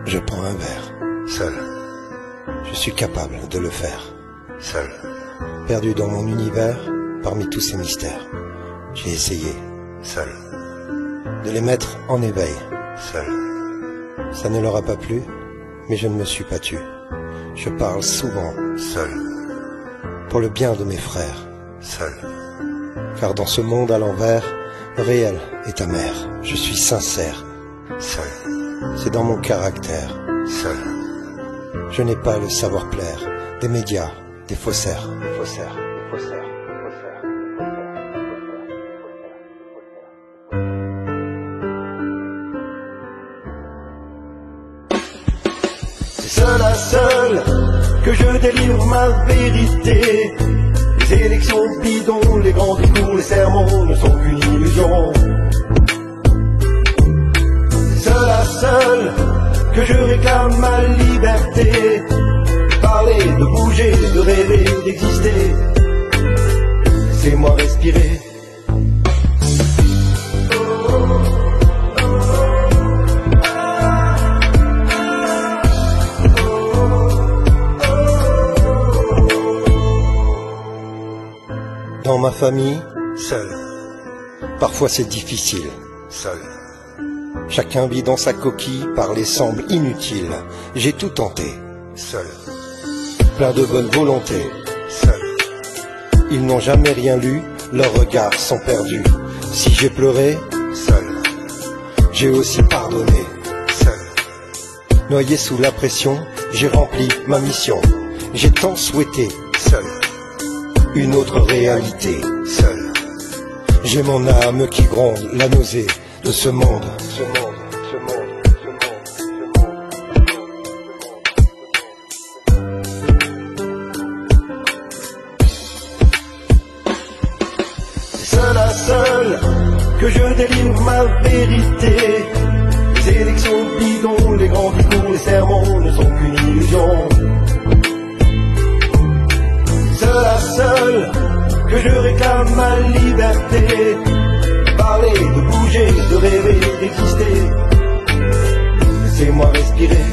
Je prends un verre. Seul. Je suis capable de le faire. Seul. Perdu dans mon univers, parmi tous ces mystères. J'ai essayé. Seul. De les mettre en éveil. Seul. Ça ne leur a pas plu, mais je ne me suis pas tu. Je parle souvent. Seul. Pour le bien de mes frères. Seul. Car dans ce monde à l'envers, le réel est amer. Je suis sincère. Seul. C'est dans mon caractère. Seul. Je n'ai pas le savoir-plaire des médias, des faussaires. Des faussaires, des faussaires, des faussaires. C'est seul à seul que je délivre ma vérité. Les élections bidons, les grands discours, les sermons ne sont qu'une illusion. C'est seul à seul que je réclame ma liberté. Parler, de bouger, de rêver, d'exister. Laissez-moi respirer. Dans ma famille, Seul. parfois c'est difficile. Seul. Chacun vit dans sa coquille, parler semble inutile. J'ai tout tenté, Seul. plein de bonne volonté. Seul. Ils n'ont jamais rien lu, leurs regards sont perdus. Si j'ai pleuré, Seul. j'ai aussi pardonné. Seul. Noyé sous la pression, j'ai rempli ma mission. J'ai tant souhaité Seul. une autre réalité. Seul. J'ai mon âme qui gronde, la nausée de ce monde. Ce monde. Ce monde. C'est seul à seul que je délivre ma vérité. Les élections bidons, les grands discours, les sermons ne sont qu'une illusion. C'est seul à seul que je réclame ma liberté. Parler, de bouger, de rêver, d'exister. Laissez-moi respirer.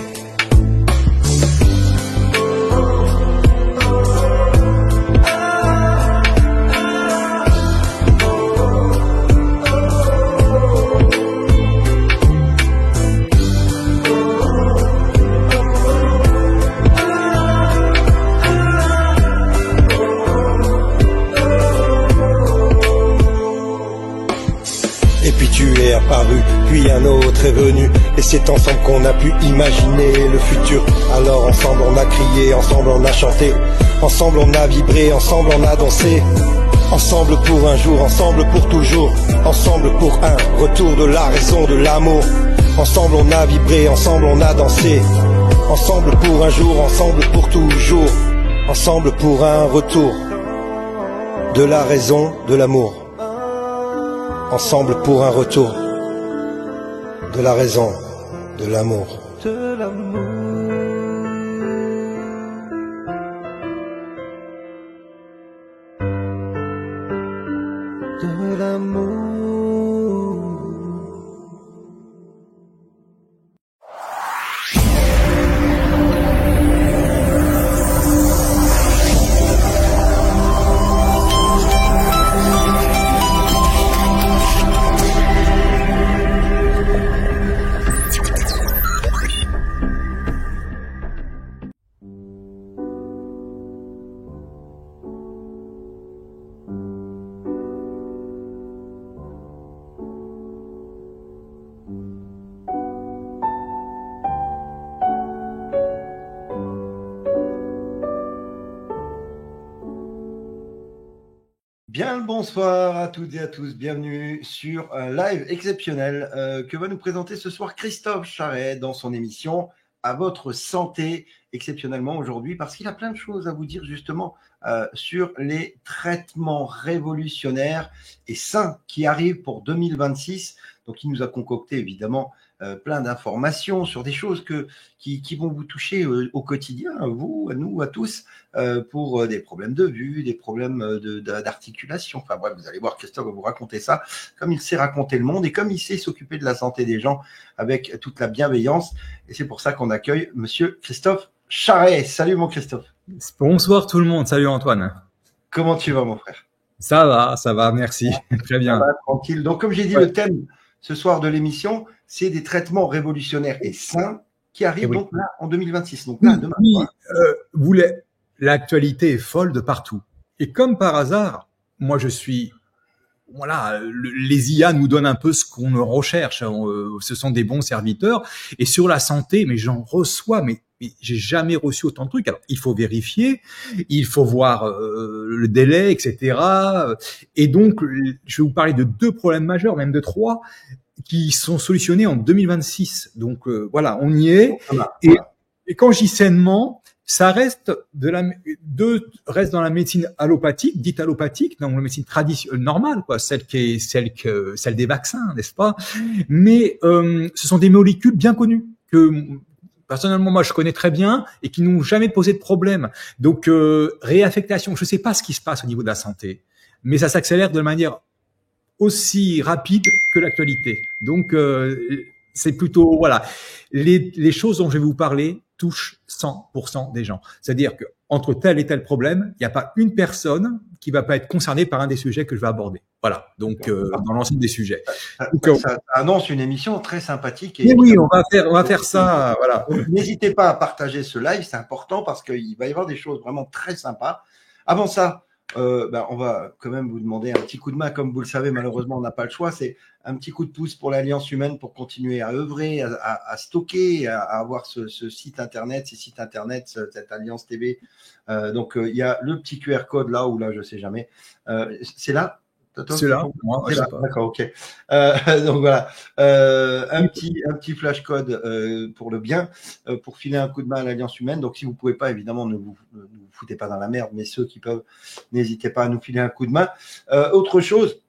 Et puis tu es apparu, puis un autre est venu. Et c'est ensemble qu'on a pu imaginer le futur. Alors ensemble on a crié, ensemble on a chanté. Ensemble on a vibré, ensemble on a dansé. Ensemble pour un jour, ensemble pour toujours. Ensemble pour un retour de la raison, de l'amour. Ensemble on a vibré, ensemble on a dansé. Ensemble pour un jour, ensemble pour toujours. Ensemble pour un retour de la raison, de l'amour. Ensemble pour un retour de la raison, de l'amour. De l'amour. De l'amour. Bien le bonsoir à toutes et à tous, bienvenue sur un live exceptionnel que va nous présenter ce soir Christophe Charret dans son émission À votre santé, exceptionnellement aujourd'hui, parce qu'il a plein de choses à vous dire justement sur les traitements révolutionnaires et sains qui arrivent pour 2026. Donc il nous a concocté évidemment plein d'informations sur des choses qui vont vous toucher au quotidien, à vous, à nous, à tous, pour des problèmes de vue, des problèmes d'articulation. Enfin bref, vous allez voir, Christophe va vous raconter ça, comme il sait raconter le monde et comme il sait s'occuper de la santé des gens avec toute la bienveillance. Et c'est pour ça qu'on accueille Monsieur Christophe Charret. Salut mon Christophe. Bonsoir tout le monde, salut Antoine. Comment tu vas mon frère? Ça va, merci. Très bien. Ça va, tranquille. Donc comme j'ai dit, le thème ce soir de l'émission, c'est des traitements révolutionnaires et sains qui arrivent donc là en 2026. Donc là, demain. Oui, l'actualité est folle de partout. Et comme par hasard, moi je suis, voilà, les IA nous donnent un peu ce qu'on recherche. Ce sont des bons serviteurs. Et sur la santé, mais j'en reçois, mais j'ai jamais reçu autant de trucs. Alors, il faut vérifier, il faut voir le délai, etc. Et donc, je vais vous parler de 2 problèmes majeurs, même de 3, qui sont solutionnés en 2026. Donc, voilà, on y est. Et quand je dis sainement, ça reste reste dans la médecine allopathique, dite allopathique, dans la médecine traditionnelle normale, quoi, celle des vaccins, n'est-ce pas? Mais ce sont des molécules bien connues que personnellement, moi, je connais très bien et qui n'ont jamais posé de problème. Donc, réaffectation, je ne sais pas ce qui se passe au niveau de la santé, mais ça s'accélère de manière aussi rapide que l'actualité. Donc, c'est plutôt, voilà, les choses dont je vais vous parler touchent 100% des gens. C'est-à-dire que entre tel et tel problème, il n'y a pas une personne qui va pas être concernée par un des sujets que je vais aborder. Voilà, donc dans l'ensemble des sujets. Ça annonce une émission très sympathique. Et oui, on va faire ça. Voilà. N'hésitez pas à partager ce live, c'est important parce qu'il va y avoir des choses vraiment très sympas. Avant ça, on va quand même vous demander un petit coup de main. Comme vous le savez, malheureusement, on n'a pas le choix. C'est un petit coup de pouce pour l'Alliance humaine pour continuer à œuvrer, à stocker, à avoir ce site internet, ces sites internet, cette Alliance TV. Donc, il y a le petit QR code là ou là, je sais jamais. C'est là. C'est là. C'est là. D'accord, ok. Donc voilà, un petit flash code pour le bien, pour filer un coup de main à l'Alliance humaine. Donc si vous pouvez pas, évidemment, ne vous foutez pas dans la merde, mais ceux qui peuvent, n'hésitez pas à nous filer un coup de main. Autre chose,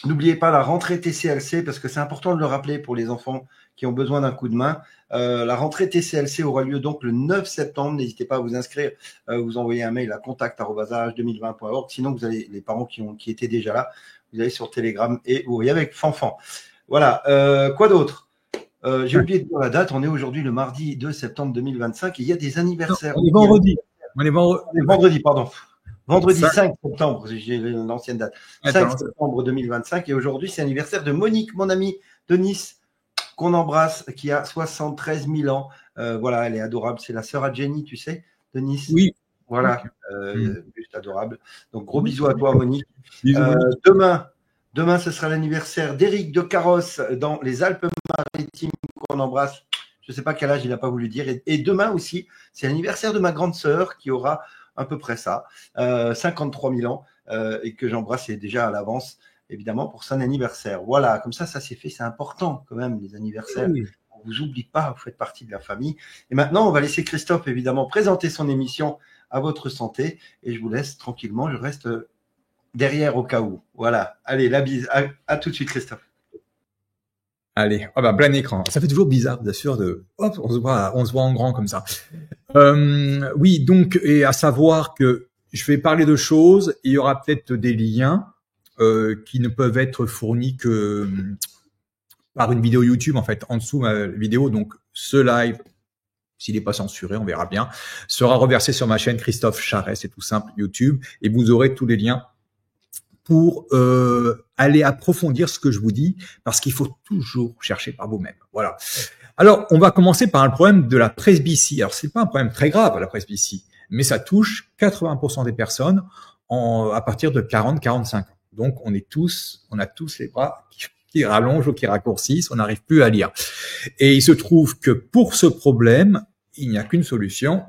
n'oubliez pas la rentrée TCLC parce que c'est important de le rappeler pour les enfants qui ont besoin d'un coup de main. La rentrée TCLC aura lieu donc le 9 septembre. N'hésitez pas à vous inscrire. Vous envoyez un mail à contact@age2020.org. Sinon, vous allez, les parents qui étaient déjà là, vous allez sur Telegram et vous voyez avec Fanfan. Voilà. Quoi d'autre? J'ai oublié de dire la date. On est aujourd'hui le mardi 2 septembre 2025 et il y a des anniversaires. On est vendredi. Vendredi, pardon. Vendredi 5 septembre, j'ai l'ancienne date. 5 septembre 2025 et aujourd'hui, c'est l'anniversaire de Monique, mon amie de Nice, qu'on embrasse, qui a 73 000 ans. Voilà, elle est adorable. C'est la sœur à Jenny, tu sais, de Nice. Oui. Voilà, juste adorable. Donc, gros bisous à toi, Monique. Bisous. Demain, ce sera l'anniversaire d'Éric de Carrosse dans les Alpes-Maritimes, qu'on embrasse. Je ne sais pas quel âge il n'a pas voulu dire. Et demain aussi, c'est l'anniversaire de ma grande sœur qui aura à peu près ça, 53 000 ans, et que j'embrasse déjà à l'avance, évidemment, pour son anniversaire. Voilà, comme ça c'est fait, c'est important quand même, les anniversaires. Oui. On ne vous oublie pas, vous faites partie de la famille. Et maintenant, on va laisser Christophe, évidemment, présenter son émission à votre santé, et je vous laisse tranquillement, je reste derrière au cas où. Voilà, allez, la bise, à tout de suite Christophe. Allez, plein écran. Ça fait toujours bizarre, bien sûr, on se voit en grand comme ça. Oui, donc, et à savoir que je vais parler de choses, il y aura peut-être des liens qui ne peuvent être fournis que par une vidéo YouTube, en fait, en dessous ma vidéo. Donc, ce live, s'il n'est pas censuré, on verra bien, sera reversé sur ma chaîne Christophe Charret, c'est tout simple, YouTube, et vous aurez tous les liens pour aller approfondir ce que je vous dis, parce qu'il faut toujours chercher par vous-même. Voilà. Alors, on va commencer par le problème de la presbytie. Alors, c'est pas un problème très grave, la presbytie, mais ça touche 80% des personnes à partir de 40-45 ans. Donc, on a tous les bras qui rallongent ou qui raccourcissent, on n'arrive plus à lire. Et il se trouve que pour ce problème, il n'y a qu'une solution,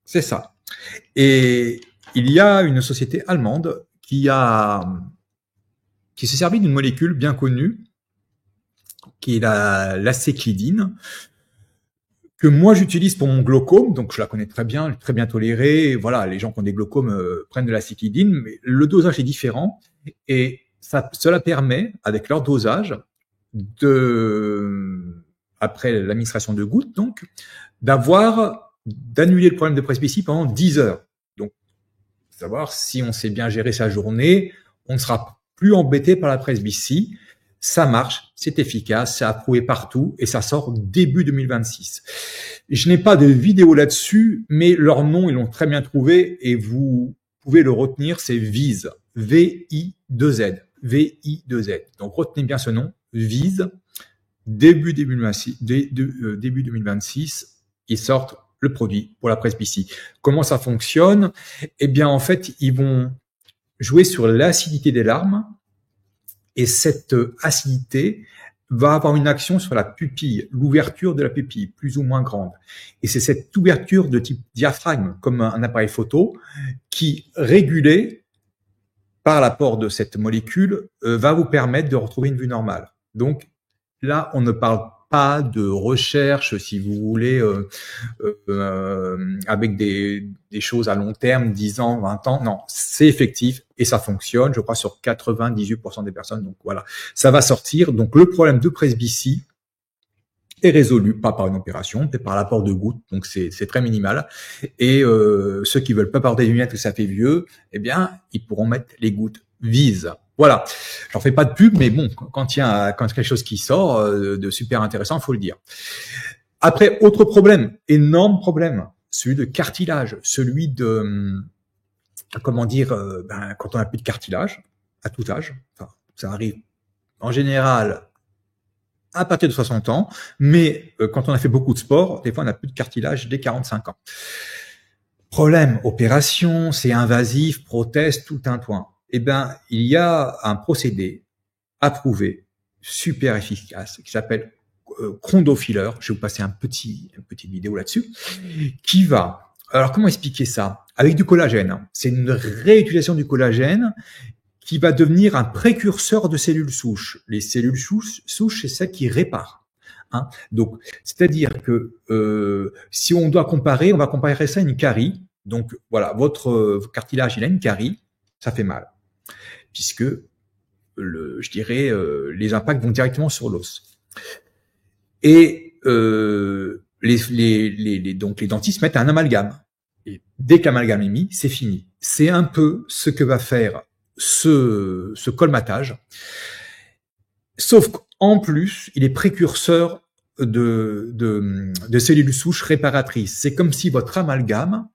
c'est ça. Et il y a une société allemande qui s'est servi d'une molécule bien connue, qui est l'acéclidine, que moi j'utilise pour mon glaucome, donc je la connais très bien tolérée. Voilà, les gens qui ont des glaucomes prennent de l'acéclidine, mais le dosage est différent et cela permet, avec leur dosage, après l'administration de gouttes, donc, d'annuler le problème de presbytie pendant 10 heures. Donc, savoir si on sait bien gérer sa journée, on ne sera plus embêté par la presbytie. Ça marche, c'est efficace, c'est approuvé partout et ça sort début 2026. Je n'ai pas de vidéo là-dessus, mais leur nom, ils l'ont très bien trouvé et vous pouvez le retenir, c'est VIZE, V-I-2-Z, V-I-2-Z. Donc retenez bien ce nom, VIZE, début 2026, ils sortent le produit pour la presbytie. Comment ça fonctionne? Eh bien, en fait, ils vont jouer sur l'acidité des larmes et cette acidité va avoir une action sur la pupille, l'ouverture de la pupille, plus ou moins grande. Et c'est cette ouverture de type diaphragme, comme un appareil photo, qui, régulée par l'apport de cette molécule, va vous permettre de retrouver une vue normale. Donc là, on ne parle pas de recherche, si vous voulez, avec des choses à long terme, 10 ans, 20 ans. Non, c'est effectif et ça fonctionne, je crois, sur 98% des personnes. Donc voilà, ça va sortir. Donc le problème de presbytie est résolu, pas par une opération, mais par l'apport de gouttes. Donc c'est très minimal. Et ceux qui veulent pas porter des lunettes que ça fait vieux, eh bien, ils pourront mettre les gouttes VIZE. Voilà, j'en fais pas de pub, mais bon, quand il y a quelque chose qui sort de super intéressant, faut le dire. Après, autre problème, énorme problème, celui de cartilage, celui de, comment dire, quand on n'a plus de cartilage, à tout âge, enfin, ça arrive en général à partir de 60 ans, mais quand on a fait beaucoup de sport, des fois on n'a plus de cartilage dès 45 ans. Problème, opération, c'est invasif, prothèse, tout un point. Eh ben, il y a un procédé approuvé, super efficace, qui s'appelle Chondrofiller. Je vais vous passer une petite vidéo là-dessus, qui va. Alors, comment expliquer ça? Avec du collagène. C'est une réutilisation du collagène qui va devenir un précurseur de cellules souches. Les cellules souches, c'est ça qui répare. Hein. Donc, c'est-à-dire que si on doit comparer, on va comparer ça à une carie. Donc, voilà, votre cartilage, il a une carie, ça fait mal. Puisque, je dirais, les impacts vont directement sur l'os. Et donc les dentistes mettent un amalgame. Et dès que l'amalgame est mis, c'est fini. C'est un peu ce que va faire ce colmatage. Sauf qu'en plus, il est précurseur de cellules souches réparatrices. C'est comme si votre amalgame,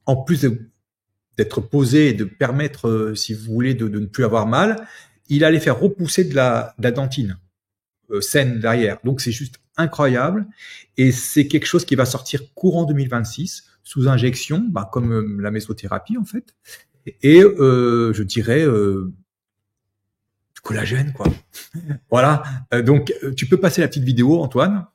en plus d'être posé et de permettre, si vous voulez, de ne plus avoir mal, il allait faire repousser de la dentine saine derrière. Donc c'est juste incroyable et c'est quelque chose qui va sortir courant 2026 sous injection, comme la mésothérapie en fait. Et je dirais du collagène quoi. Voilà. Donc tu peux passer la petite vidéo, Antoine.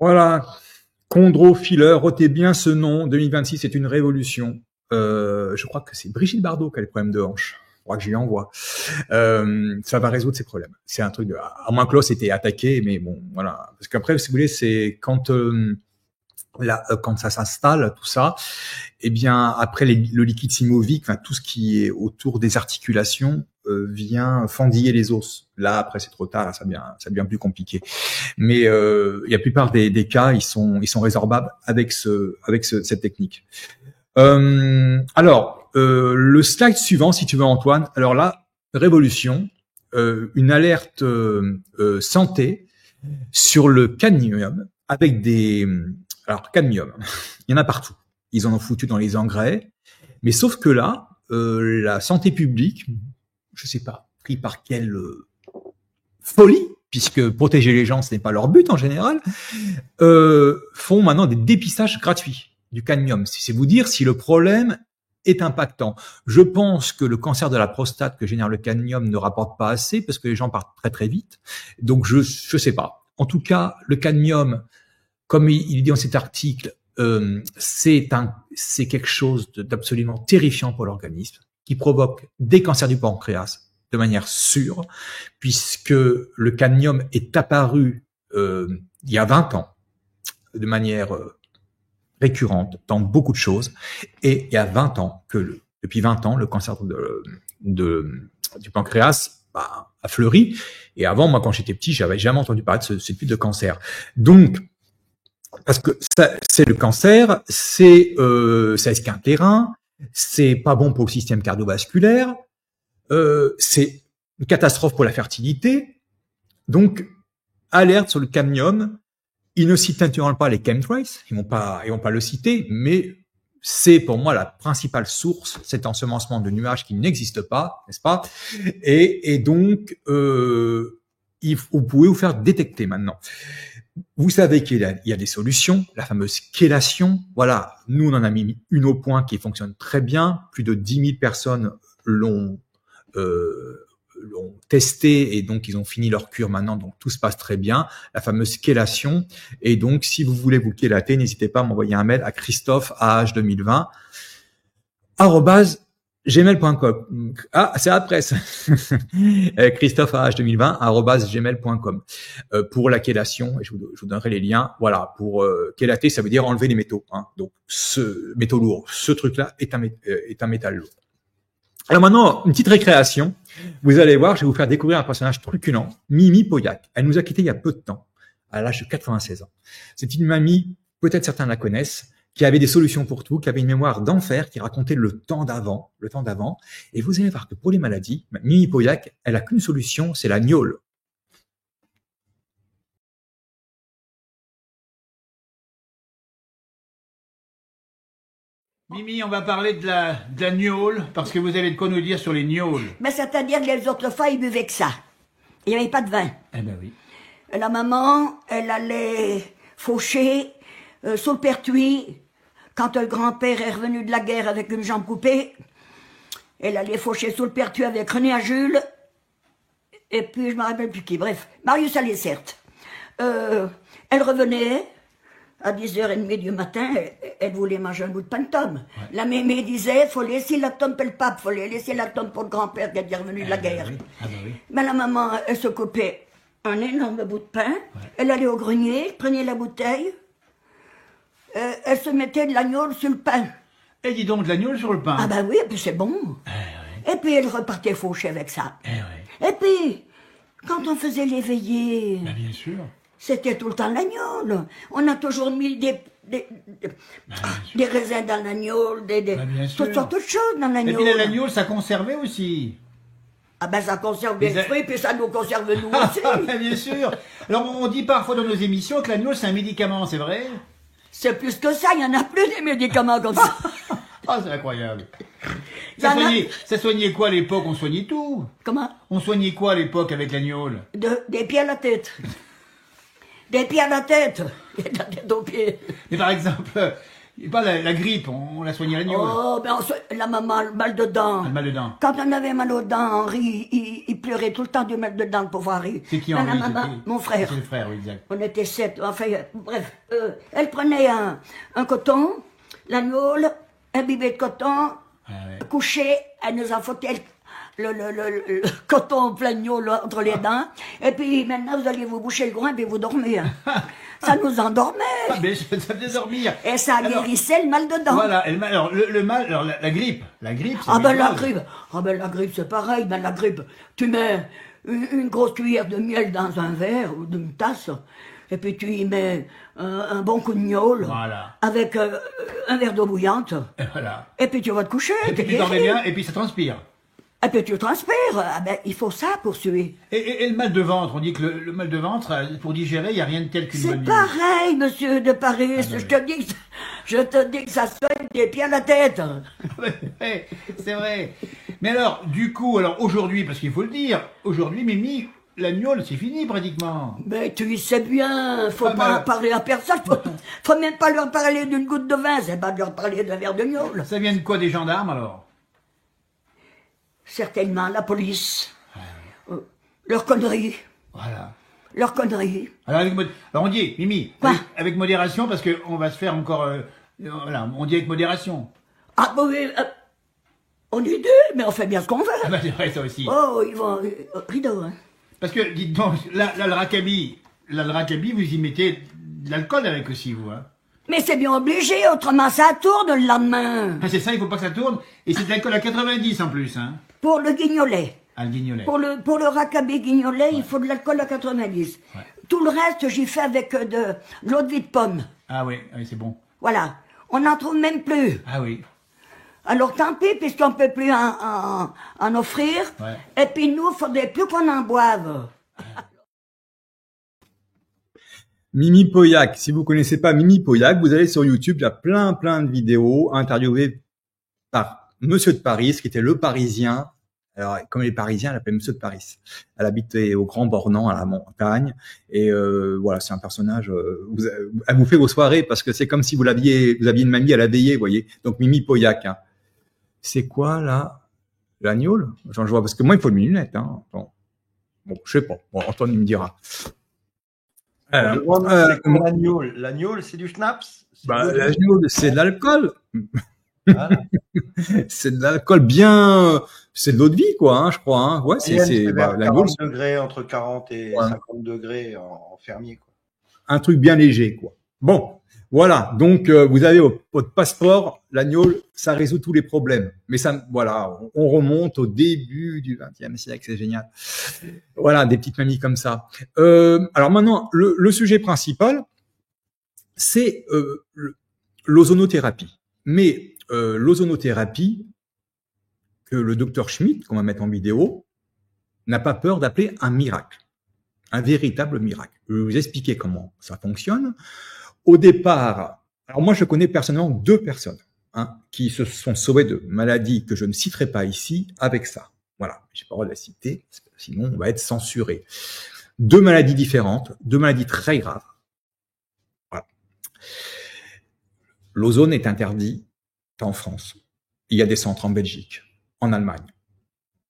Voilà, Chondrofiller, retenez bien ce nom, 2026, c'est une révolution. Je crois que c'est Brigitte Bardot qui a les problèmes de hanche. Je crois que je lui envoie. Ça va résoudre ses problèmes. C'est un truc de... À moins que l'os était attaqué, mais bon, voilà. Parce qu'après, si vous voulez, c'est quand ça s'installe, tout ça, eh bien, après le liquide symovique, tout ce qui est autour des articulations, vient fendiller les os. Là, après, c'est trop tard, là, ça devient plus compliqué. Mais la plupart des cas, ils sont résorbables avec cette technique. Alors, le slide suivant, si tu veux, Antoine. Alors là, révolution, une alerte santé sur le cadmium avec alors cadmium, il y en a partout. Ils en ont foutu dans les engrais, mais sauf que là, la santé publique, je sais pas, pris par quelle folie, puisque protéger les gens, ce n'est pas leur but en général, font maintenant des dépistages gratuits du cadmium. C'est vous dire si le problème est impactant. Je pense que le cancer de la prostate que génère le cadmium ne rapporte pas assez parce que les gens partent très très vite. Donc je sais pas. En tout cas, le cadmium, comme il dit dans cet article, c'est quelque chose d'absolument terrifiant pour l'organisme, qui provoque des cancers du pancréas de manière sûre, puisque le cadmium est apparu il y a 20 ans de manière récurrente dans beaucoup de choses, et il y a 20 ans depuis 20 ans, le cancer du pancréas a fleuri. Et avant, moi, quand j'étais petit, j'avais jamais entendu parler de ce type de cancer. Donc, parce que c'est le cancer, ça esquinte les reins, c'est pas bon pour le système cardiovasculaire, c'est une catastrophe pour la fertilité. Donc, alerte sur le cadmium. Ils ne citent naturellement pas les chemtrails, ils vont pas le citer, mais c'est pour moi la principale source, cet ensemencement de nuages qui n'existe pas, n'est-ce pas? Et donc, vous pouvez vous faire détecter maintenant. Vous savez qu'il y a des solutions, la fameuse chélation. Voilà, nous on en a mis une au point qui fonctionne très bien. Plus de 10 000 personnes l'ont testé et donc ils ont fini leur cure maintenant, donc tout se passe très bien. La fameuse chélation. Et donc, si vous voulez vous chélater, n'hésitez pas à m'envoyer un mail à christophe@2020 @gmail.com. Ah, c'est après ça. christophe@2020 @gmail.com pour la chélation. Et je vous donnerai les liens. Voilà, pour chélater, ça veut dire enlever les métaux. Hein. Donc, ce métaux lourd, ce truc-là est un métal lourd. Alors maintenant, une petite récréation. Vous allez voir, je vais vous faire découvrir un personnage truculent, Mimi Pauillac. Elle nous a quittés il y a peu de temps, à l'âge de 86 ans. C'est une mamie, peut-être certains la connaissent, qui avait des solutions pour tout, qui avait une mémoire d'enfer, qui racontait le temps d'avant. Et vous allez voir que pour les maladies, Mimi Pauillac, elle a qu'une solution, c'est la gnôle. Mimi, on va parler de la gnôle, parce que vous avez de quoi nous dire sur les gnôles. Mais c'est-à-dire que les autres fois, ils buvaient que ça. Il n'y avait pas de vin. Eh ben oui. La maman, elle allait faucher sous le pertuis. Quand le grand-père est revenu de la guerre avec une jambe coupée, elle allait faucher sous le pertuis avec René à Jules. Et puis, je ne me rappelle plus qui. Bref, Marius allait certes. Elle revenait. À 10h30 du matin, elle voulait manger un bout de pain de tome. Ouais. La mémé disait, faut laisser la tome pour le pape, faut laisser la tome pour le grand-père qui est revenu de la guerre. Oui. Ah bah oui. Mais la maman, elle se coupait un énorme bout de pain, elle allait au grenier, prenait la bouteille, elle se mettait de l'agneau sur le pain. Et dis donc, de l'agneau sur le pain. Ah bah oui, et puis c'est bon. Et puis elle repartait faucher avec ça. Et puis, quand on faisait les veillées... Bah bien sûr. C'était tout le temps l'agneau. On a toujours mis des raisins dans l'agneau, toutes sortes de choses dans l'agneau. Et puis l'agneau, ça conservait aussi. Ah ben ça conserve les fruits, puis ça nous conserve nous aussi. Bien sûr. Alors on dit parfois dans nos émissions que l'agneau c'est un médicament, c'est vrai? C'est plus que ça, il y en a plus des médicaments comme ça. Ah, c'est incroyable. Ça soignait quoi à l'époque? On soignait tout. Comment? On soignait quoi à l'époque avec l'agneau? Des pieds à la tête. Des pieds à la tête. Et de la tête aux pieds. Mais par exemple, pas la grippe, on la soignait à l'agneau. Oh, ben la maman, le mal de dents. Le mal de dents. Quand on avait mal aux dents, Henri, il pleurait tout le temps du mal de dents, le pauvre Henri. C'est qui Henri? Mon frère. C'est le frère, oui, exact. On était 7, enfin, bref. Elle prenait un coton, l'agneau, un bibet de coton, couché, elle nous en foutait le coton plein de gnôle entre les dents. Et puis maintenant, vous allez vous boucher le groin et vous dormez. Ça nous endormait. Ah, mais ça faisait dormir. Et ça Alors, guérissait le mal dedans. Voilà, et alors le mal, alors la grippe, c'est Ah ben quelque la chose. grippe, la grippe c'est pareil, ben la grippe, tu mets une grosse cuillère de miel dans un verre ou d'une tasse, et puis tu y mets un bon coup de gnôle, Voilà. avec un verre d'eau bouillante, Et voilà. et puis tu vas te coucher, Et t'es puis tu dormais guéri. bien, et puis ça transpire. Et puis tu transpires, ah ben il faut ça pour suer. Et le mal de ventre, on dit que le mal de ventre, pour digérer, il n'y a rien de tel qu'une bonne C'est nuit. pareil, monsieur de Paris, Ah, je te dis que ça soigne des pieds à la tête. Ouais, c'est vrai. Mais alors, du coup, alors aujourd'hui, parce qu'il faut le dire, aujourd'hui, Mimi, la gnôle, c'est fini pratiquement. Mais tu sais bien, faut Ah, pas mais- en parler à personne, faut même pas leur parler d'une goutte de vin, c'est pas de leur parler d'un verre de gnôle. Ça vient de quoi, des gendarmes alors? Certainement la police. Leurs conneries. Voilà. Leurs conneries. Alors, alors on dit, Mimi, Quoi avec modération, parce qu'on va se faire encore... voilà, on dit avec modération. Ah bah oui, on est deux, mais on fait bien ce qu'on veut. Ah bah c'est vrai, ça aussi. Oh, ils vont... rideau, hein. Parce que, dites donc, là, le rackabi, vous y mettez de l'alcool avec aussi, vous, hein. Mais c'est bien obligé, autrement ça tourne le lendemain. Ah, c'est ça, il faut pas que ça tourne. Et c'est de l'alcool à 90 en plus, hein. Pour le guignolet. Ah, le guignolet. Pour le racabé guignolet, il faut de l'alcool à 90. Ouais. Tout le reste, j'y fais avec de l'eau de vie de pomme. Ah oui, c'est bon. Voilà. On n'en trouve même plus. Ah oui. Alors tant pis, puisqu'on peut plus en offrir. Ouais. Et puis nous, il faudrait plus qu'on en boive. Mimi Pauillac, si vous connaissez pas Mimi Pauillac, vous allez sur YouTube, il y a plein de vidéos interviewées par Monsieur de Paris, qui était le Parisien. Alors, comme les Parisiens, elle l'appelait Monsieur de Paris. Elle habitait au Grand Bornand, à la montagne. Et voilà, c'est un personnage. Elle vous fait vos soirées parce que c'est comme si vous aviez une mamie à la veillée, vous voyez. Donc Mimi Pauillac. Hein. C'est quoi là? La gnôle? J'en vois parce que moi il faut mes lunettes. Hein. Bon, je sais pas. Bon, Antoine il me dira. C'est quoi la gnôle? La gnôle, c'est du schnapps? La gnôle, c'est de l'alcool. Voilà. C'est de l'alcool bien, c'est de l'eau de vie, quoi, hein, je crois. Hein. Ouais, c'est vers la 40 gnôle, degrés, entre 40 et ouais. 50 degrés en fermier, quoi. un truc bien léger, quoi. Bon, voilà. Donc, vous avez votre passeport, la gnôle, ça résout tous les problèmes. Mais ça, voilà, on remonte au début du XXe siècle, c'est génial. Voilà, des petites mamies comme ça. Alors maintenant, le sujet principal, c'est l'ozonothérapie. Mais l'ozonothérapie que le docteur Schmitt, qu'on va mettre en vidéo, n'a pas peur d'appeler un miracle, un véritable miracle. Je vais vous expliquer comment ça fonctionne. Au départ, alors moi je connais personnellement 2 personnes qui se sont sauvées de maladies que je ne citerai pas ici avec ça. Voilà, j'ai pas le droit de la citer, sinon on va être censuré. 2 maladies différentes, 2 maladies très graves. Voilà. L'ozone est interdit en France. Il y a des centres en Belgique, en Allemagne,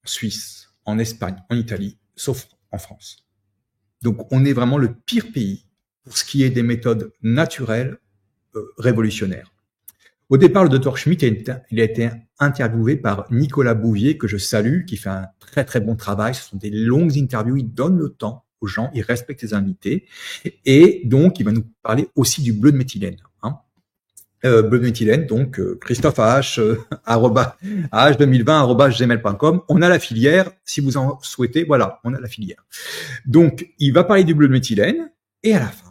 en Suisse, en Espagne, en Italie, sauf en France. Donc, on est vraiment le pire pays pour ce qui est des méthodes naturelles révolutionnaires. Au départ, le docteur Schmitt, il a été interviewé par Nicolas Bouvier, que je salue, qui fait un très très bon travail. Ce sont des longues interviews, il donne le temps aux gens, il respecte ses invités. Et donc, il va nous parler aussi du bleu de méthylène. Bleu de méthylène, donc Christophe AH, AH2020@gmail.com. On a la filière, si vous en souhaitez, voilà, on a la filière. Donc, il va parler du bleu de méthylène, et à la fin,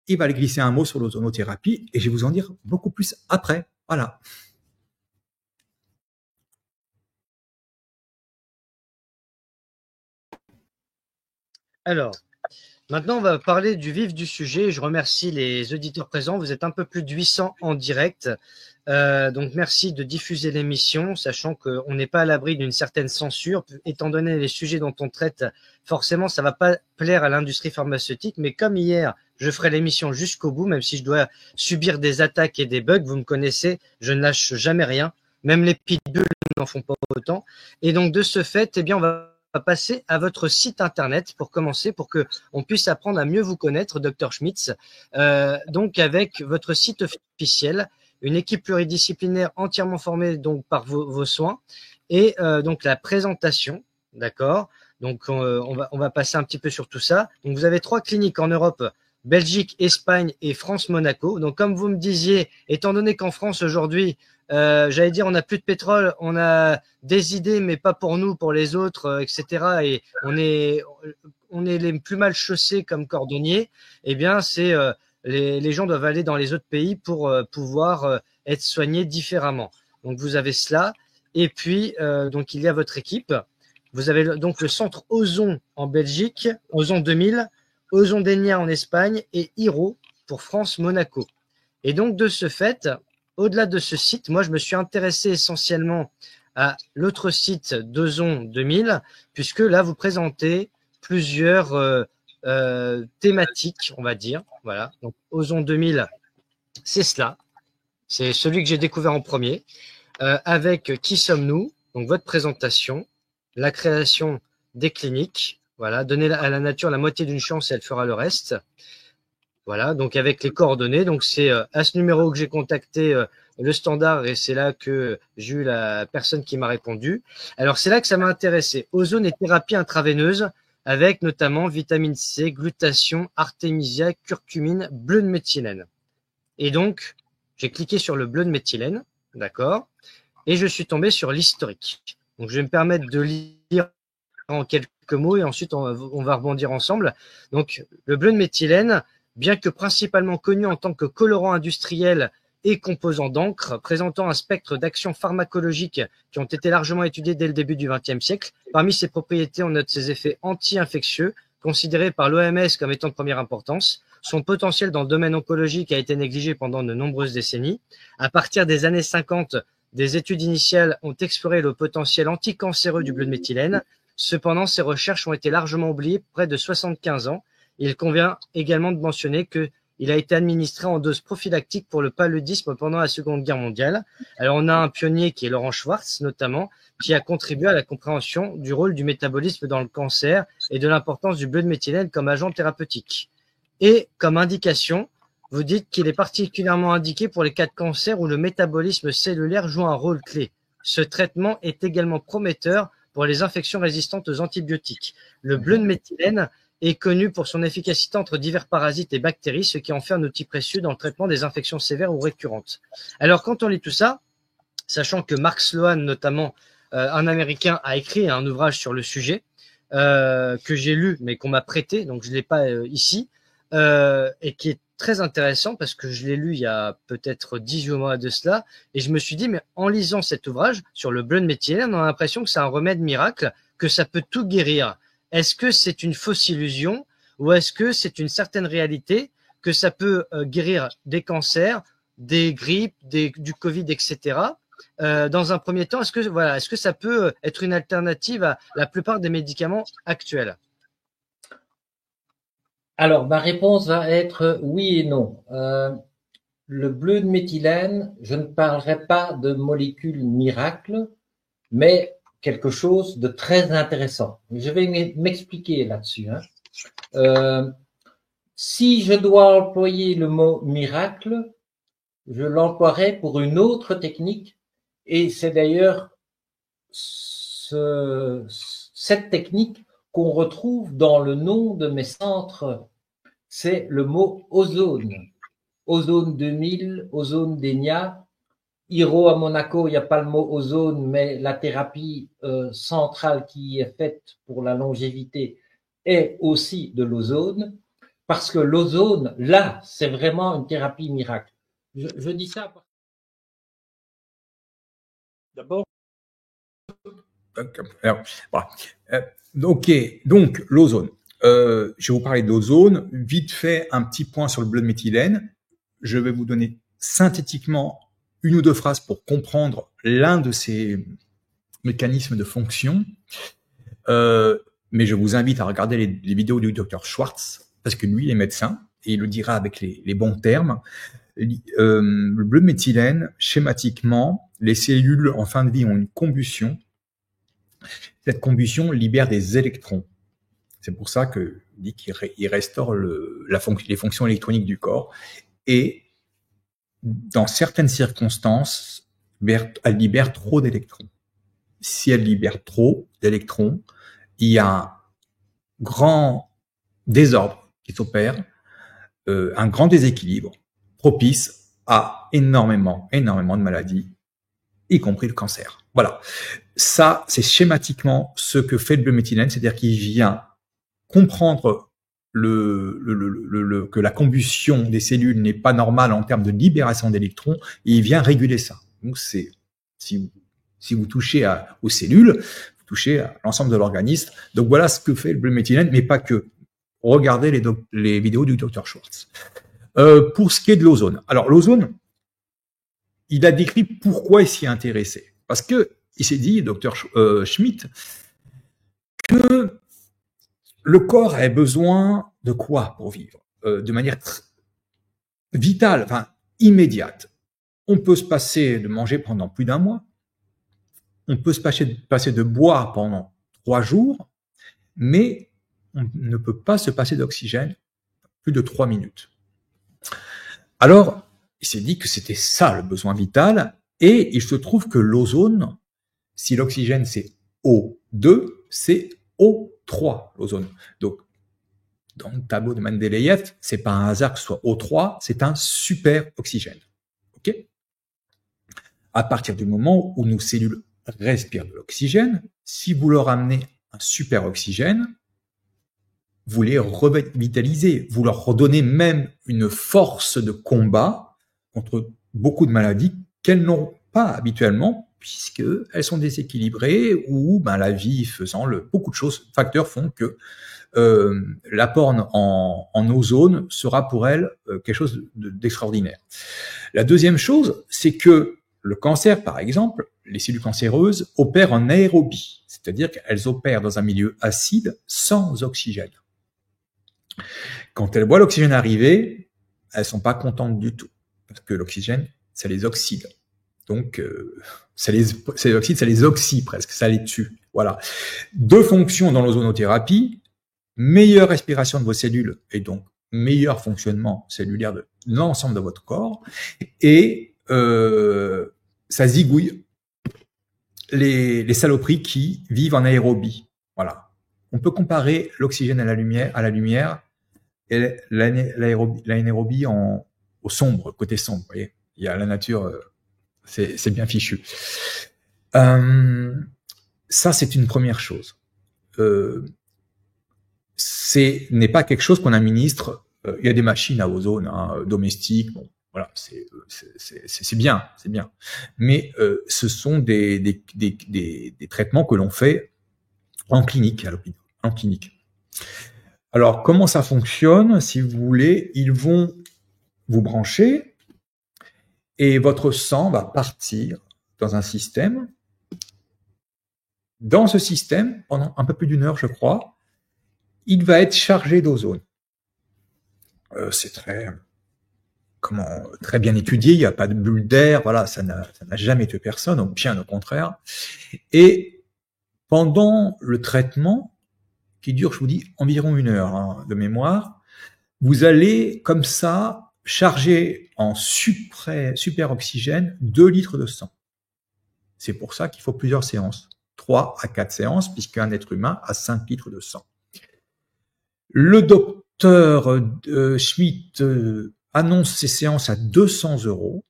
il va aller glisser un mot sur l'ozonothérapie, et je vais vous en dire beaucoup plus après. Voilà. Alors, maintenant, on va parler du vif du sujet. Je remercie les auditeurs présents. Vous êtes un peu plus de 800 en direct. Donc, merci de diffuser l'émission, sachant qu'on n'est pas à l'abri d'une certaine censure. Étant donné les sujets dont on traite, forcément, ça va pas plaire à l'industrie pharmaceutique. Mais comme hier, je ferai l'émission jusqu'au bout, même si je dois subir des attaques et des bugs. Vous me connaissez, je ne lâche jamais rien. Même les pitbulls n'en font pas autant. Et donc, de ce fait, eh bien, on va passer à votre site internet pour commencer, pour que on puisse apprendre à mieux vous connaître, Dr Schmitt. Donc avec votre site officiel, une équipe pluridisciplinaire entièrement formée donc par vos soins et donc la présentation, d'accord. Donc on va passer un petit peu sur tout ça. Donc vous avez 3 cliniques en Europe, Belgique, Espagne et France-Monaco. Donc, comme vous me disiez, étant donné qu'en France aujourd'hui, j'allais dire, on n'a plus de pétrole, on a des idées, mais pas pour nous, pour les autres, etc. Et on est les plus mal chaussés comme cordonniers. Eh bien, c'est les gens doivent aller dans les autres pays pour pouvoir être soignés différemment. Donc, vous avez cela. Et puis, donc, il y a votre équipe. Vous avez donc le centre Ozon en Belgique, Ozon 2000, Ozon Denia en Espagne et Hiro pour France-Monaco. Et donc, de ce fait, au-delà de ce site, moi, je me suis intéressé essentiellement à l'autre site d'Ozon 2000, puisque là, vous présentez plusieurs thématiques, on va dire. Voilà. Donc, Ozon 2000, c'est cela. C'est celui que j'ai découvert en premier. Avec Qui sommes-nous? Donc, votre présentation, la création des cliniques. Voilà. Donner à la nature la moitié d'une chance et elle fera le reste. Voilà, donc avec les coordonnées. Donc c'est à ce numéro que j'ai contacté le standard et c'est là que j'ai eu la personne qui m'a répondu. Alors c'est là que ça m'a intéressé. Ozone et thérapie intraveineuse avec notamment vitamine C, glutation, artémisia, curcumine, bleu de méthylène. Et donc j'ai cliqué sur le bleu de méthylène, d'accord, et je suis tombé sur l'historique. Donc je vais me permettre de lire en quelques mots et ensuite on va rebondir ensemble. Donc le bleu de méthylène, bien que principalement connu en tant que colorant industriel et composant d'encre, présentant un spectre d'actions pharmacologiques qui ont été largement étudiés dès le début du XXe siècle. Parmi ses propriétés, on note ses effets anti-infectieux, considérés par l'OMS comme étant de première importance. Son potentiel dans le domaine oncologique a été négligé pendant de nombreuses décennies. À partir des années 50, des études initiales ont exploré le potentiel anticancéreux du bleu de méthylène. Cependant, ces recherches ont été largement oubliées près de 75 ans. Il convient également de mentionner qu'il a été administré en dose prophylactique pour le paludisme pendant la Seconde Guerre mondiale. Alors, on a un pionnier qui est Laurent Schwartz, notamment, qui a contribué à la compréhension du rôle du métabolisme dans le cancer et de l'importance du bleu de méthylène comme agent thérapeutique. Et comme indication, vous dites qu'il est particulièrement indiqué pour les cas de cancer où le métabolisme cellulaire joue un rôle clé. Ce traitement est également prometteur pour les infections résistantes aux antibiotiques. Le bleu de méthylène est connu pour son efficacité entre divers parasites et bactéries, ce qui en fait un outil précieux dans le traitement des infections sévères ou récurrentes. Alors, quand on lit tout ça, sachant que Mark Sloan, notamment un Américain, a écrit un ouvrage sur le sujet que j'ai lu, mais qu'on m'a prêté, donc je ne l'ai pas ici, et qui est très intéressant parce que je l'ai lu il y a peut-être 18 mois de cela, et je me suis dit, mais en lisant cet ouvrage sur le bleu de méthylène, on a l'impression que c'est un remède miracle, que ça peut tout guérir. Est-ce que c'est une fausse illusion ou est-ce que c'est une certaine réalité que ça peut guérir des cancers, des grippes, du Covid, etc. Dans un premier temps, est-ce que ça peut être une alternative à la plupart des médicaments actuels? Alors, ma réponse va être oui et non. Le bleu de méthylène, je ne parlerai pas de molécules miracles, mais quelque chose de très intéressant. Je vais m'expliquer là-dessus. Si je dois employer le mot miracle, je l'emploierai pour une autre technique, et c'est d'ailleurs cette technique qu'on retrouve dans le nom de mes centres, c'est le mot ozone. Ozone 2000, Ozone Denia. Hiro à Monaco, il n'y a pas le mot ozone, mais la thérapie centrale qui est faite pour la longévité est aussi de l'ozone, parce que l'ozone, là, c'est vraiment une thérapie miracle. Je dis ça parce... D'abord. Alors, voilà. Ok, donc l'ozone. Je vais vous parler d'ozone. Vite fait, un petit point sur le bleu de méthylène. Je vais vous donner synthétiquement une ou deux phrases pour comprendre l'un de ces mécanismes de fonction. Mais je vous invite à regarder les vidéos du Dr Schwartz, parce que lui, il est médecin, et il le dira avec les bons termes. Le bleu de méthylène, schématiquement, les cellules en fin de vie ont une combustion. Cette combustion libère des électrons. C'est pour ça qu'il dit qu'il restaure les fonctions électroniques du corps. Et dans certaines circonstances, elle libère trop d'électrons. Si elle libère trop d'électrons, il y a un grand désordre qui s'opère un grand déséquilibre propice à énormément de maladies, y compris le cancer. Voilà. Ça, c'est schématiquement ce que fait le biométhylène, c'est-à-dire qu'il vient comprendre que la combustion des cellules n'est pas normale en termes de libération d'électrons, et il vient réguler ça. Donc, si vous touchez aux cellules, vous touchez à l'ensemble de l'organisme. Donc, voilà ce que fait le biométhylène, mais pas que. Regardez les vidéos du Dr Schwartz. Pour ce qui est de l'ozone. Alors, l'ozone, il a décrit pourquoi il s'y est intéressé. Parce que il s'est dit, Dr Schmidt, que le corps a besoin de quoi pour vivre? De manière vitale, enfin immédiate. On peut se passer de manger pendant plus d'un mois. On peut se passer de boire pendant 3 jours. Mais on ne peut pas se passer d'oxygène plus de 3 minutes. Alors, il s'est dit que c'était ça le besoin vital. Et il se trouve que l'ozone, si l'oxygène c'est O2, c'est O3, l'ozone. Donc, dans le tableau de Mendeleïev, c'est pas un hasard que ce soit O3, c'est un super oxygène. OK? À partir du moment où nos cellules respirent de l'oxygène, si vous leur amenez un super oxygène, vous les revitalisez, vous leur redonnez même une force de combat contre beaucoup de maladies qu'elles n'ont pas habituellement, puisqu'elles sont déséquilibrées ou la vie faisant beaucoup de choses, facteurs font que l'apport en ozone sera pour elles quelque chose d'extraordinaire. La deuxième chose, c'est que le cancer, par exemple, les cellules cancéreuses opèrent en aérobie, c'est-à-dire qu'elles opèrent dans un milieu acide sans oxygène. Quand elles voient l'oxygène arriver, elles sont pas contentes du tout, parce que l'oxygène, ça les oxyde. Donc, ça les oxyde presque, ça les tue. Voilà. 2 fonctions dans l'ozonothérapie: meilleure respiration de vos cellules et donc meilleur fonctionnement cellulaire de l'ensemble de votre corps, et ça zigouille les saloperies qui vivent en aérobie. Voilà. On peut comparer l'oxygène à la lumière et l'anaérobie au sombre, côté sombre. Vous voyez, il y a la nature, c'est bien fichu. Ça, c'est une première chose. N'est pas quelque chose qu'on administre. Il y a des machines à ozone domestiques. Bon, voilà, c'est bien, c'est bien. Mais ce sont des traitements que l'on fait en clinique, à l'hôpital, en clinique. Alors, comment ça fonctionne? Si vous voulez, ils vont vous brancher et votre sang va partir dans un système. Dans ce système, pendant un peu plus d'1 heure, je crois, il va être chargé d'ozone. C'est très bien étudié, il n'y a pas de bulle d'air, voilà, ça n'a jamais tué personne, ou bien au contraire. Et pendant le traitement, qui dure, je vous dis, environ 1 heure de mémoire, vous allez comme ça charger en super oxygène 2 litres de sang. C'est pour ça qu'il faut plusieurs séances, 3 à 4 séances, puisqu'un être humain a 5 litres de sang. Le docteur Schmidt annonce ces séances à 200 €,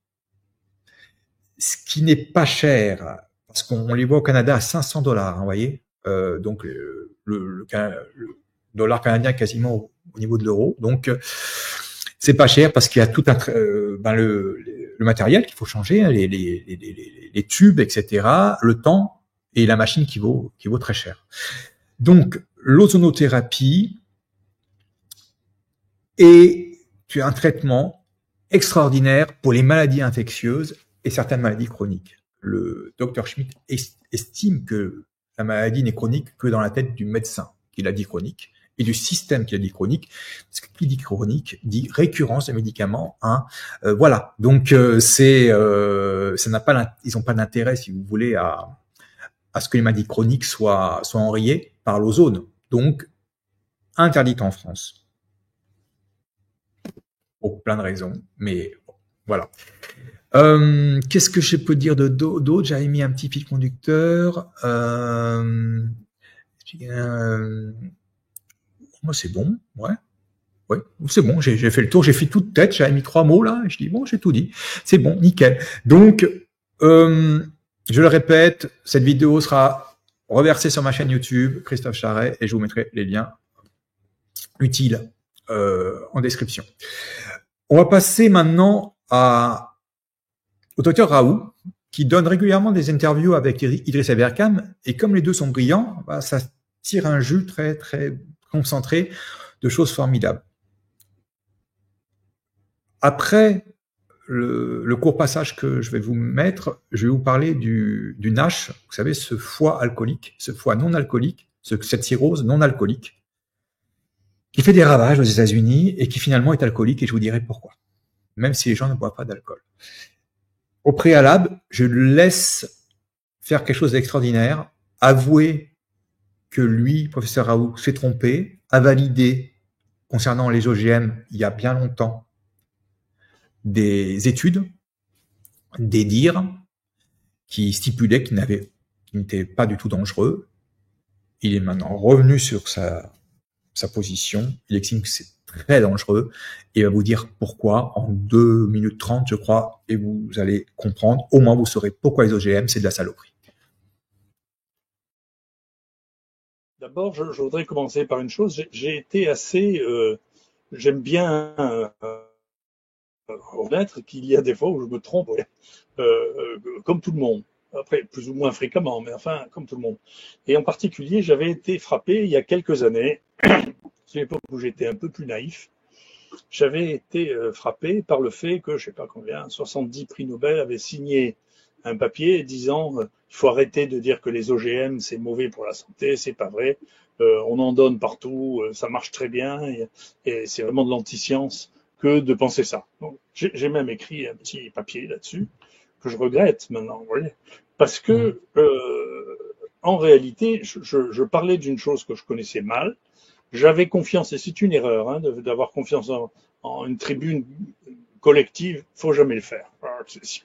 ce qui n'est pas cher, parce qu'on les voit au Canada à 500 $, vous voyez. Donc le dollar canadien quasiment au niveau de l'euro. Donc c'est pas cher parce qu'il y a tout le matériel qu'il faut changer, les tubes, etc., le temps et la machine qui vaut très cher. Donc l'ozonothérapie est un traitement extraordinaire pour les maladies infectieuses et certaines maladies chroniques. Le Dr Schmidt estime que la maladie n'est chronique que dans la tête du médecin qui l'a dit chronique et du système qui l'a dit chronique. Parce que qui dit chronique dit récurrence de médicaments. Voilà. Donc ils n'ont pas d'intérêt, si vous voulez, à ce que les maladies chroniques soient enrayées par l'ozone. Donc interdite en France. Pour plein de raisons, mais bon, voilà. Qu'est-ce que je peux dire d'autre? J'avais mis un petit fil conducteur. Moi, c'est bon, ouais. Oui, c'est bon, j'ai fait le tour, j'ai fait toute tête, j'avais mis 3 mots là, et je dis bon, j'ai tout dit, c'est bon, nickel. Donc, je le répète, cette vidéo sera reversée sur ma chaîne YouTube, Christophe Charret, et je vous mettrai les liens utiles en description. On va passer maintenant au docteur Raoult, qui donne régulièrement des interviews avec Idriss Aberkane, et comme les deux sont brillants, bah, ça tire un jus très très concentré de choses formidables. Après le court passage que je vais vous mettre, je vais vous parler du NASH, vous savez, ce foie alcoolique, ce foie non alcoolique, cette cirrhose non alcoolique, qui fait des ravages aux États-Unis et qui finalement est alcoolique, et je vous dirai pourquoi, même si les gens ne boivent pas d'alcool. Au préalable, je le laisse faire quelque chose d'extraordinaire, avouer que lui, professeur Raoult, s'est trompé, a validé concernant les OGM il y a bien longtemps des études, des dires qui stipulaient qu'il n'était pas du tout dangereux. Il est maintenant revenu sur sa position. Il estime que c'est très dangereux et il va vous dire pourquoi en 2 minutes 30, je crois, et vous allez comprendre. Au moins, vous saurez pourquoi les OGM, c'est de la saloperie. D'abord, je voudrais commencer par une chose. J'ai été assez... j'aime bien reconnaître qu'il y a des fois où je me trompe, comme tout le monde. Après, plus ou moins fréquemment, mais enfin, comme tout le monde. Et en particulier, j'avais été frappé il y a quelques années, c'est l'époque où j'étais un peu plus naïf, j'avais été frappé par le fait que, je sais pas combien, 70 prix Nobel avaient signé un papier disant il faut arrêter de dire que les OGM c'est mauvais pour la santé, c'est pas vrai, on en donne partout, ça marche très bien, et c'est vraiment de l'anti-science que de penser ça. Donc, j'ai même écrit un petit papier là-dessus, que je regrette maintenant, vous voyez, parce que en réalité, je parlais d'une chose que je connaissais mal. J'avais confiance, et c'est une erreur d'avoir confiance en une tribune collective, faut jamais le faire.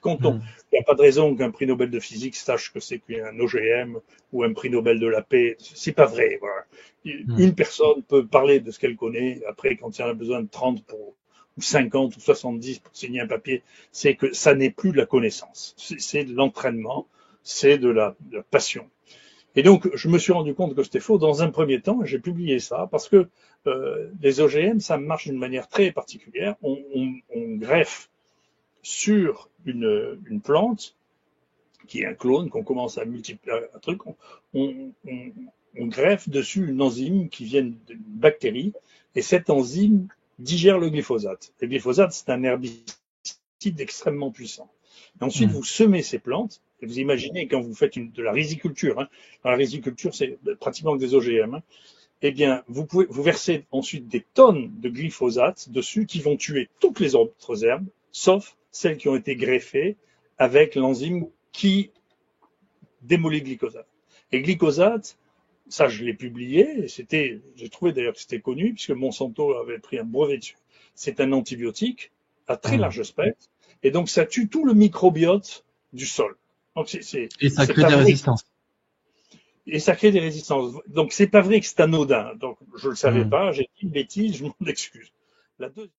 Quand il n'y a pas de raison qu'un prix Nobel de physique sache que c'est qu'un OGM ou un prix Nobel de la paix, c'est pas vrai. Voilà. Une personne peut parler de ce qu'elle connaît, après quand il y en a besoin de 30 ou 50 ou 70 pour signer un papier, c'est que ça n'est plus de la connaissance, c'est de l'entraînement, c'est de la passion. Et donc, je me suis rendu compte que c'était faux dans un premier temps, et j'ai publié ça, parce que les OGM, ça marche d'une manière très particulière. On greffe sur une plante, qui est un clone, qu'on commence à multiplier un truc, on greffe dessus une enzyme qui vient d'une bactérie, et cette enzyme digère le glyphosate. Le glyphosate, c'est un herbicide extrêmement puissant. Et ensuite, vous semez ces plantes, et vous imaginez quand vous faites de la riziculture, dans la riziculture, c'est pratiquement des OGM, eh bien, vous versez ensuite des tonnes de glyphosate dessus qui vont tuer toutes les autres herbes, sauf celles qui ont été greffées avec l'enzyme qui démolit le glyphosate. Et le glyphosate, ça je l'ai publié, et j'ai trouvé d'ailleurs que c'était connu, puisque Monsanto avait pris un brevet dessus. C'est un antibiotique à très large spectre, et donc ça tue tout le microbiote du sol. Donc et ça crée des résistances. Et ça crée des résistances. Donc c'est pas vrai que c'est anodin. Donc je le savais pas, j'ai dit une bêtise, je m'en excuse. La deuxième.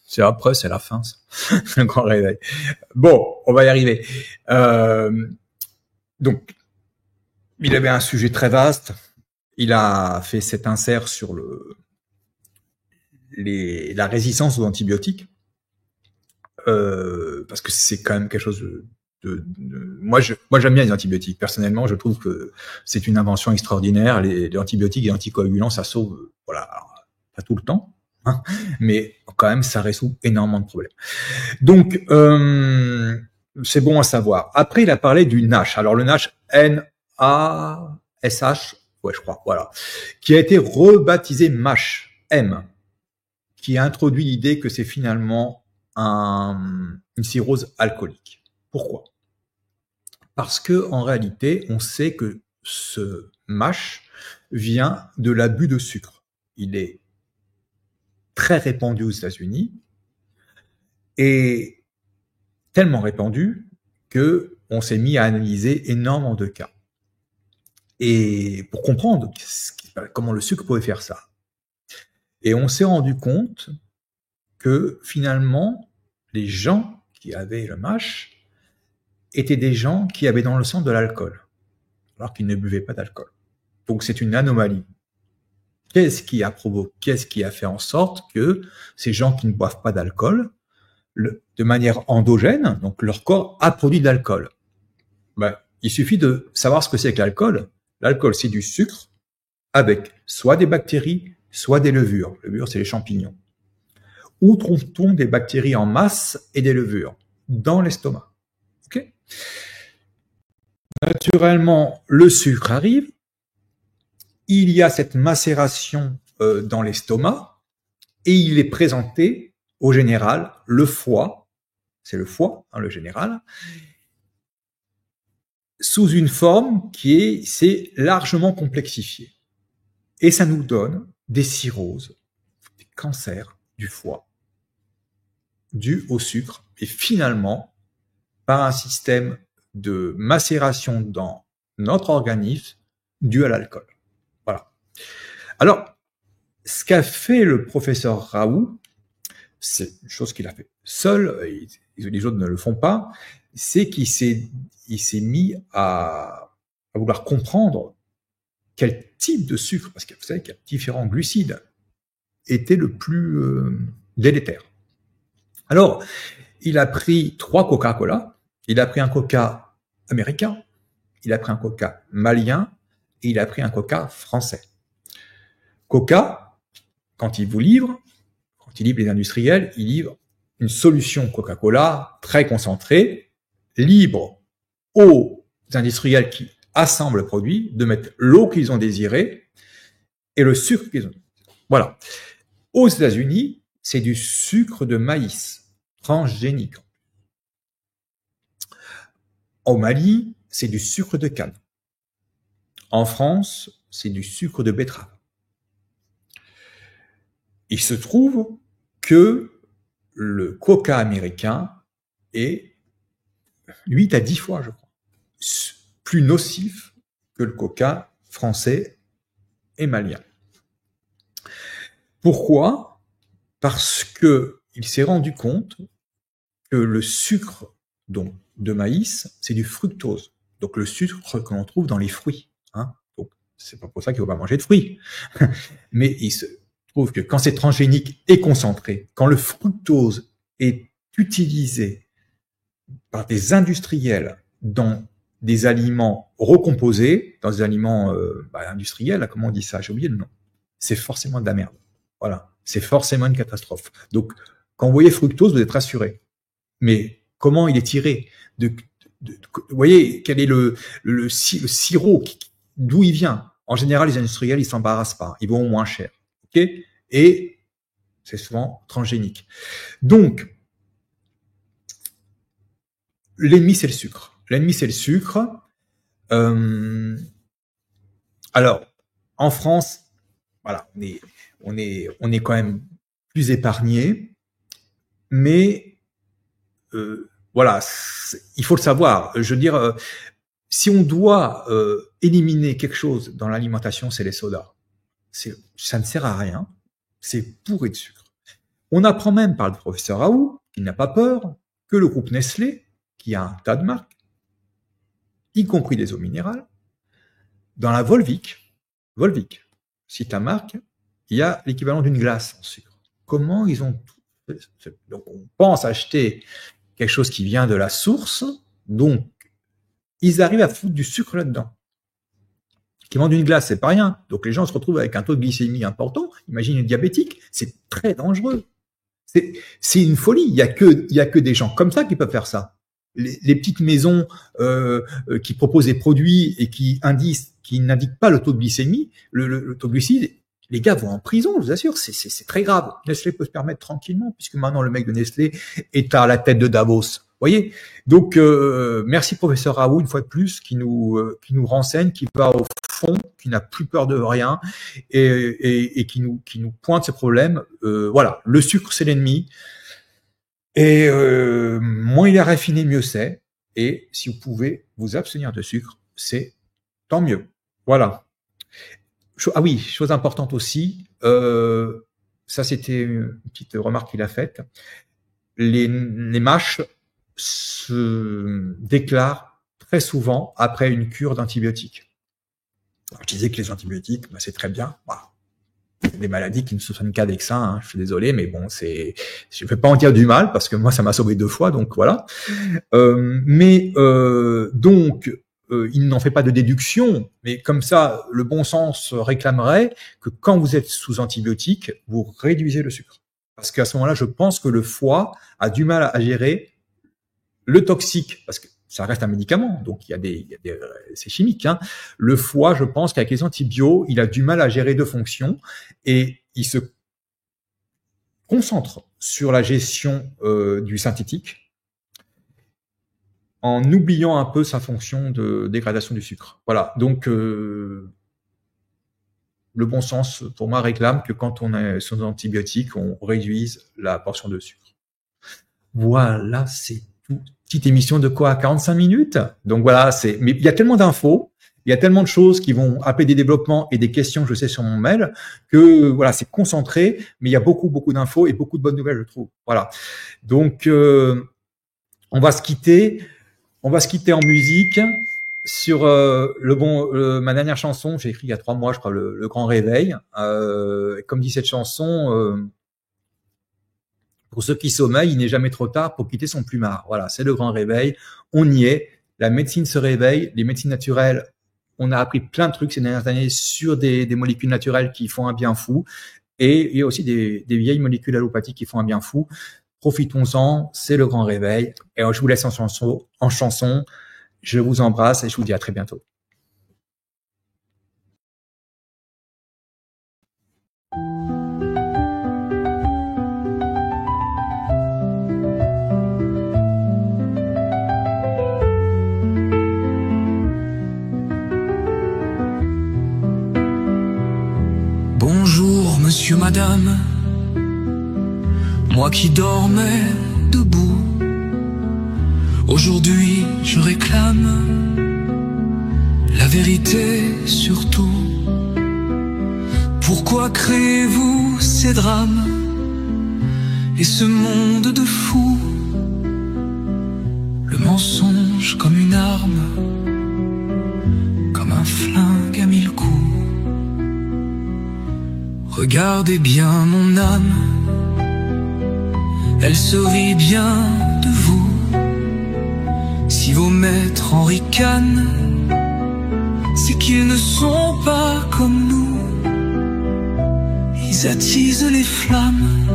C'est après, c'est la fin, ça. Un grand réveil. Bon, on va y arriver. Donc, il avait un sujet très vaste. Il a fait cet insert sur la résistance aux antibiotiques, parce que c'est quand même quelque chose moi j'aime bien les antibiotiques. Personnellement, je trouve que c'est une invention extraordinaire. Les antibiotiques et les anticoagulants, ça sauve, voilà, pas tout le temps, mais quand même, ça résout énormément de problèmes. Donc, c'est bon à savoir. Après, il a parlé du NASH. Alors, le NASH, N-A-S-H, ouais, je crois, voilà, qui a été rebaptisé MASH, M, qui a introduit l'idée que c'est finalement une cirrhose alcoolique. Pourquoi? Parce que, en réalité, on sait que ce MASH vient de l'abus de sucre. Il est très répandu aux États-Unis et tellement répandu que on s'est mis à analyser énormément de cas. Et pour comprendre comment le sucre pouvait faire ça. Et on s'est rendu compte que finalement, les gens qui avaient le MASH étaient des gens qui avaient dans le sang de l'alcool, alors qu'ils ne buvaient pas d'alcool. Donc c'est une anomalie. Qu'est-ce qui a fait en sorte que ces gens qui ne boivent pas d'alcool, de manière endogène, donc leur corps a produit de l'alcool. Il suffit de savoir ce que c'est que l'alcool. L'alcool, c'est du sucre avec soit des bactéries, soit des levures. Levures, c'est les champignons. Où trouve-t-on des bactéries en masse et des levures? Dans l'estomac. Okay. Naturellement, le sucre arrive. Il y a cette macération dans l'estomac et il est présenté au général, le foie, c'est le foie, le général, sous une forme c'est largement complexifiée. Et ça nous donne des cirrhoses, des cancers du foie, dus au sucre, et finalement, par un système de macération dans notre organisme dû à l'alcool. Voilà. Alors, ce qu'a fait le professeur Raoult, c'est une chose qu'il a fait seul, les autres ne le font pas, c'est qu'il s'est mis à vouloir comprendre quel type de sucre, parce que vous savez qu'il y a différents glucides, était le plus délétère. Alors, il a pris 3 Coca-Cola, il a pris un Coca américain, il a pris un Coca malien, et il a pris un Coca français. Coca, quand il livre les industriels, il livre une solution Coca-Cola très concentrée, libre aux industriels qui assemblent le produit de mettre l'eau qu'ils ont désirée et le sucre qu'ils ont. Voilà. Aux États-Unis, c'est du sucre de maïs transgénique. Au Mali, c'est du sucre de canne. En France, c'est du sucre de betterave. Il se trouve que le Coca américain est 8 à 10 fois, je crois, plus nocif que le Coca français et malien. Pourquoi? Parce que il s'est rendu compte que le sucre donc, de maïs, c'est du fructose. Donc le sucre que l'on trouve dans les fruits. Donc c'est pas pour ça qu'il ne faut pas manger de fruits. Mais il se trouve que quand c'est transgénique et concentré, quand le fructose est utilisé par des industriels dans des aliments recomposés, dans des aliments industriels, comment on dit ça? J'ai oublié le nom. C'est forcément de la merde. Voilà, c'est forcément une catastrophe. Donc, quand vous voyez fructose, vous êtes rassuré. Mais comment il est tiré? Vous voyez, quel est le sirop, d'où il vient? En général, les industriels, ils s'embarrassent pas. Ils vont au moins cher. Okay, et c'est souvent transgénique. Donc, l'ennemi, c'est le sucre. L'ennemi, c'est le sucre. Alors, en France, voilà, on est quand même plus épargné, mais voilà, il faut le savoir. Je veux dire, si on doit éliminer quelque chose dans l'alimentation, c'est les sodas. Ça ne sert à rien, c'est bourré de sucre. On apprend même par le professeur Raoult, qui n'a pas peur, que le groupe Nestlé, qui a un tas de marques, y compris des eaux minérales, dans la Volvic, si ta marque, il y a l'équivalent d'une glace en sucre. Comment ils ont tout fait? Donc on pense acheter quelque chose qui vient de la source, donc ils arrivent à foutre du sucre là-dedans. Qui vendent une glace, c'est pas rien. Donc les gens se retrouvent avec un taux de glycémie important. Imagine une diabétique, c'est très dangereux. C'est une folie. Il y a que des gens comme ça qui peuvent faire ça. Les petites maisons qui proposent des produits et qui n'indiquent pas le taux de glycémie, le taux de glucide, les gars vont en prison, je vous assure, c'est très grave. Nestlé peut se permettre tranquillement, puisque maintenant le mec de Nestlé est à la tête de Davos. Voyez, donc merci professeur Raoult une fois de plus qui nous renseigne, qui va au fond, qui n'a plus peur de rien et qui nous pointe ces problèmes. Voilà, le sucre c'est l'ennemi et moins il est raffiné mieux c'est. Et si vous pouvez vous abstenir de sucre, c'est tant mieux. Voilà. Ah oui, chose importante aussi, ça c'était une petite remarque qu'il a faite. Les MASH se déclarent très souvent après une cure d'antibiotiques. Alors, je disais que les antibiotiques, bah, c'est très bien. Bah, des maladies qui ne se soignent qu'avec ça, hein. Je suis désolé, mais bon, je ne vais pas en dire du mal parce que moi, ça m'a sauvé 2 fois, donc voilà. Donc, il n'en fait pas de déduction, mais comme ça, le bon sens réclamerait que quand vous êtes sous antibiotiques, vous réduisez le sucre. Parce qu'à ce moment-là, je pense que le foie a du mal à gérer le toxique, parce que ça reste un médicament, donc c'est chimique, hein. Le foie, je pense qu'avec les antibiotiques, il a du mal à gérer 2 fonctions et il se concentre sur la gestion du synthétique en oubliant un peu sa fonction de dégradation du sucre. Voilà, donc le bon sens, pour moi, réclame que quand on est sous antibiotiques, on réduise la portion de sucre. Voilà, c'est tout. Petite émission de quoi, 45 minutes. Donc voilà, mais il y a tellement d'infos, il y a tellement de choses qui vont appeler des développements et des questions, je sais, sur mon mail, que voilà, c'est concentré, mais il y a beaucoup d'infos et beaucoup de bonnes nouvelles, je trouve. Voilà. Donc, on va se quitter en musique sur ma dernière chanson. J'ai écrit il y a 3 mois, je crois, le Grand Réveil. Comme dit cette chanson, pour ceux qui sommeillent, il n'est jamais trop tard pour quitter son plumard. Voilà, c'est le Grand Réveil. On y est. La médecine se réveille. Les médecines naturelles, on a appris plein de trucs ces dernières années sur des molécules naturelles qui font un bien fou. Et il y a aussi des vieilles molécules allopathiques qui font un bien fou. Profitons-en, c'est le Grand Réveil. Et je vous laisse en chanson. Je vous embrasse et je vous dis à très bientôt. Bonjour, monsieur, madame, moi qui dormais debout, aujourd'hui je réclame la vérité sur tout. Pourquoi créez-vous ces drames et ce monde de fous? Le mensonge comme une arme, comme un flingue à 1000 coups. Regardez bien mon âme, elle se rit bien de vous. Si vos maîtres en ricanent, c'est qu'ils ne sont pas comme nous. Ils attisent les flammes,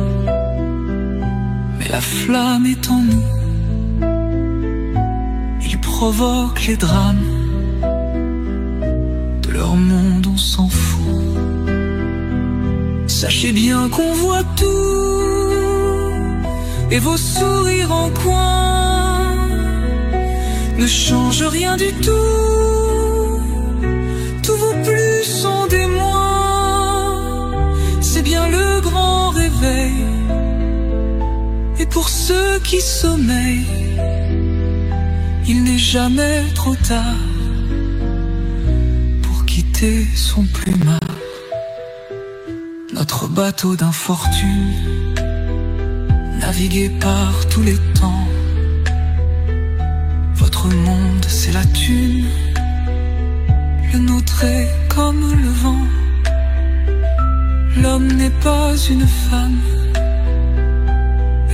mais la flamme est en nous. Ils provoquent les drames, de leur monde on s'en fout. Sachez bien qu'on voit tout, et vos sourires en coin ne changent rien du tout. Tous vos plus sont des moins, c'est bien le grand réveil. Et pour ceux qui sommeillent, il n'est jamais trop tard pour quitter son plumard. Notre bateau d'infortune, navigué par tous les temps. Votre monde c'est la thune, le nôtre est comme le vent. L'homme n'est pas une femme,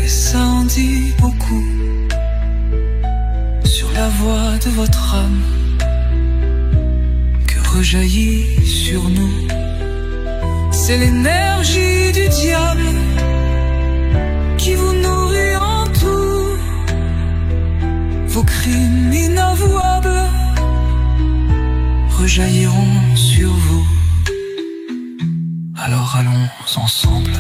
et ça en dit beaucoup sur la voix de votre âme que rejaillit sur nous. C'est l'énergie du diable qui vous nourrit en tout. Vos crimes inavouables rejailliront sur vous. Alors allons ensemble